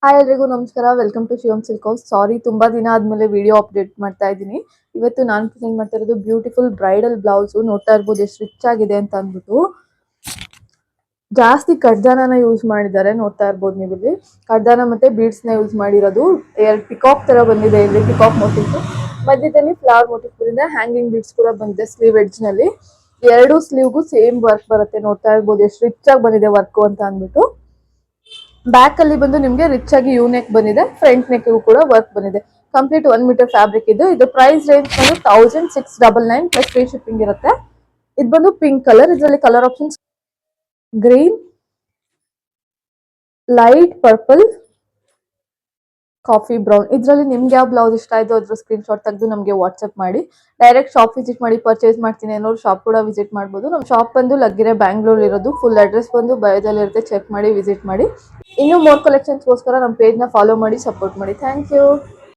Hi ಎಲ್ರಿಗೂ ನಮಸ್ಕಾರ. Welcome to Shivam silk house. Sorry ತುಂಬಾ ದಿನ ಆದ್ಮೇಲೆ ವಿಡಿಯೋ ಅಪ್ಡೇಟ್ ಮಾಡ್ತಾ ಇದ್ದೀನಿ. ಇವತ್ತು ನಾನು ಪ್ರೆಸೆಂಟ್ ಮಾಡ್ತಾ ಇರೋದು ಬ್ಯೂಟಿಫುಲ್ ಬ್ರೈಡಲ್ ಬ್ಲೌಸ್. ನೋಡ್ತಾ ಇರ್ಬೋದು ಎಷ್ಟು ರಿಚ್ ಆಗಿದೆ ಅಂತ ಅಂದ್ಬಿಟ್ಟು. ಜಾಸ್ತಿ ಕಡ್ದಾನನ ಯೂಸ್ ಮಾಡಿದ್ದಾರೆ, ನೋಡ್ತಾ ಇರ್ಬೋದು ನೀವು ಇಲ್ಲಿ. ಕಡ್ದಾನ ಮತ್ತೆ ಬೀಡ್ಸ್ ನ ಯೂಸ್ ಮಾಡಿರೋದು. ಪಿಕಾಕ್ ತರ ಬಂದಿದೆ ಇಲ್ಲಿ, ಪಿಕಾಕ್ ಮೋಟಿವ್. ಮಧ್ಯದಲ್ಲಿ ಫ್ಲವರ್ ಮೋಟಿವ್ ಬಂದಿದೆ, ಹ್ಯಾಂಗಿಂಗ್ ಬೀಡ್ಸ್ ಕೂಡ ಬಂದಿದೆ ಸ್ಲೀವ್ ಎಡ್ಜ್ ನಲ್ಲಿ. ಎರಡು ಸ್ಲೀವ್ಗೂ ಸೇಮ್ ವರ್ಕ್ ಬರುತ್ತೆ. ನೋಡ್ತಾ ಇರ್ಬೋದು ಎಷ್ಟು ರಿಚ್ ಆಗಿ ಬಂದಿದೆ ವರ್ಕ್ ಅಂತ ಅಂದ್ಬಿಟ್ಟು. ಬ್ಯಾಕ್ ಅಲ್ಲಿ ಬಂದು ನಿಮ್ಗೆ ರಿಚ್ ಆಗಿ ಯೂ ನೆಕ್ ಬಂದಿದೆ, ಫ್ರಂಟ್ ನೆಕ್ ಕೂಡ ವರ್ಕ್ ಬಂದಿದೆ. ಕಂಪ್ಲೀಟ್ 1 ಮೀಟರ್ ಫ್ಯಾಬ್ರಿಕ್ ಇದು ಪ್ರೈಸ್ ರೇಂಜ್ ಬಂದು 1699 ಪ್ಲಸ್ ಫ್ರೀ ಶಿಪ್ಪಿಂಗ್ ಇರುತ್ತೆ. ಇದು ಬಂದು ಪಿಂಕ್ ಕಲರ್. ಇದರಲ್ಲಿ colour options green, light purple, coffee brown. ಇದರಲ್ಲಿ ನಿಮ್ಗೆ ಯಾವ ಬ್ಲೌಸ್ ಇಷ್ಟ ಆಯ್ತು ಅದ್ರ ಸ್ಕ್ರೀನ್ ಶಾಟ್ ತೆಗೆದು ನಮಗೆ ವಾಟ್ಸ್ಆಪ್ ಮಾಡಿ. ಡೈರೆಕ್ಟ್ ಶಾಪ್ ವಿಸಿಟ್ ಮಾಡಿ ಪರ್ಚೇಸ್ ಮಾಡ್ತೀನಿ ಅನ್ನೋರು ಶಾಪ್ ಕೂಡ ವಿಸಿಟ್ ಮಾಡ್ಬೋದು. ನಮ್ಮ ಶಾಪ್ ಬಂದು ಲಗ್ಗೆರೆ ಬ್ಯಾಂಗ್ಳೂರ್ ಇರೋದು. ಫುಲ್ ಅಡ್ರೆಸ್ ಬಂದು ಬಯೋದಲ್ಲಿ ಇರುತ್ತೆ, ಚೆಕ್ ಮಾಡಿ ವಿಸಿಟ್ ಮಾಡಿ. ಇನ್ನೂ ಮೋರ್ ಕಲೆಕ್ಷನ್ಸ್ಗೋಸ್ಕರ ನಮ್ಮ ಪೇಜ್ನ ಫಾಲೋ ಮಾಡಿ ಸಪೋರ್ಟ್ ಮಾಡಿ. Thank you.